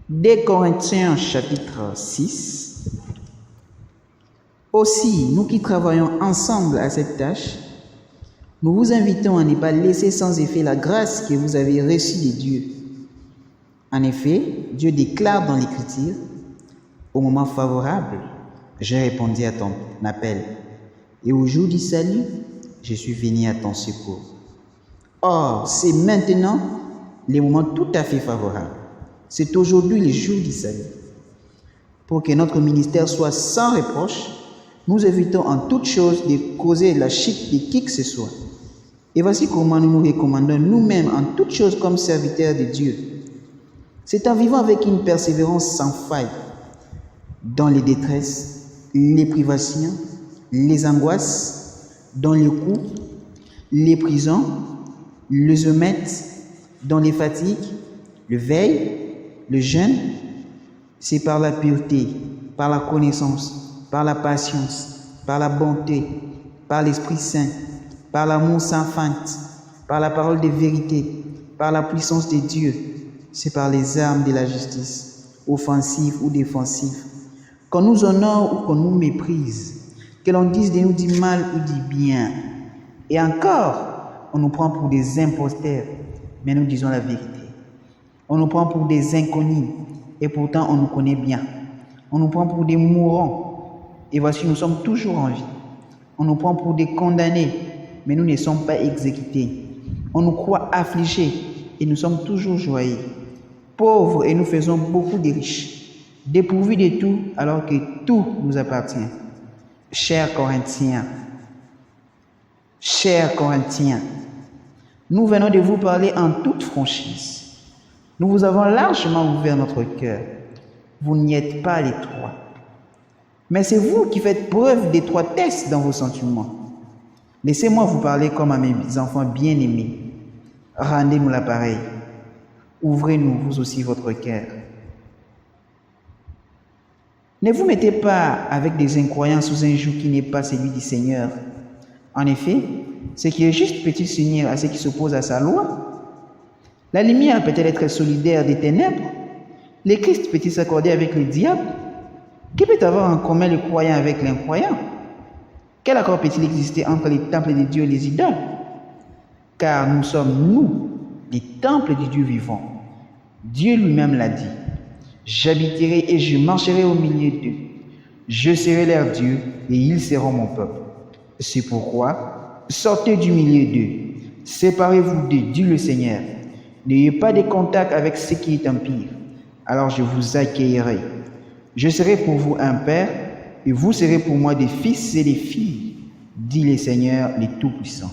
2 Corinthiens chapitre 6. Aussi, nous qui travaillons ensemble à cette tâche, nous vous invitons à ne pas laisser sans effet la grâce que vous avez reçue de Dieu. En effet, Dieu déclare dans l'Écriture, « Au moment favorable, j'ai répondu à ton appel, et au jour du salut, je suis venu à ton secours. » Or, c'est maintenant le moment tout à fait favorable. C'est aujourd'hui le jour du salut. Pour que notre ministère soit sans reproche, nous évitons en toute chose de causer la chute de qui que ce soit. Et voici comment nous nous recommandons nous-mêmes en toute chose comme serviteurs de Dieu. C'est en vivant avec une persévérance sans faille, dans les détresses, les privations, les angoisses, dans les coups, les prisons, les omètes, dans les fatigues, le veille, le jeûne. C'est par la pureté, par la connaissance, par la patience, par la bonté, par l'Esprit Saint, par l'amour sans feinte, par la parole de vérité, par la puissance de Dieu. C'est par les armes de la justice, offensives ou défensives. Qu'on nous honore ou qu'on nous méprise, que l'on dise de nous du mal ou du bien. Et encore, on nous prend pour des imposteurs, mais nous disons la vérité. On nous prend pour des inconnus, et pourtant on nous connaît bien. On nous prend pour des mourants, et voici nous sommes toujours en vie. On nous prend pour des condamnés, mais nous ne sommes pas exécutés. On nous croit affligés, et nous sommes toujours joyeux. Pauvres, et nous faisons beaucoup de riches. Dépourvus de tout, alors que tout nous appartient. Chers Corinthiens, nous venons de vous parler en toute franchise. Nous vous avons largement ouvert notre cœur. Vous n'y êtes pas les trois. Mais c'est vous qui faites preuve d'étroitesse dans vos sentiments. Laissez-moi vous parler comme à mes enfants bien-aimés. Rendez-nous l'appareil. Ouvrez-nous, vous aussi, votre cœur. Ne vous mettez pas avec des incroyants sous un joug qui n'est pas celui du Seigneur. En effet, ce qui est juste peut-il s'unir à ce qui s'oppose à sa loi? La lumière peut-elle être solidaire des ténèbres? Le Christ peut-il s'accorder avec le diable? Qui peut avoir en commun le croyant avec l'incroyant? Quel accord peut-il exister entre les temples de Dieu et les idoles? Car nous sommes, nous, les temples du Dieu vivant. Dieu lui-même l'a dit. J'habiterai et je marcherai au milieu d'eux. Je serai leur Dieu et ils seront mon peuple. C'est pourquoi, sortez du milieu d'eux. Séparez-vous d'eux, dit le Seigneur. N'ayez pas de contact avec ce qui est empire. Alors je vous accueillerai. Je serai pour vous un père et vous serez pour moi des fils et des filles, dit le Seigneur, le Tout-Puissant.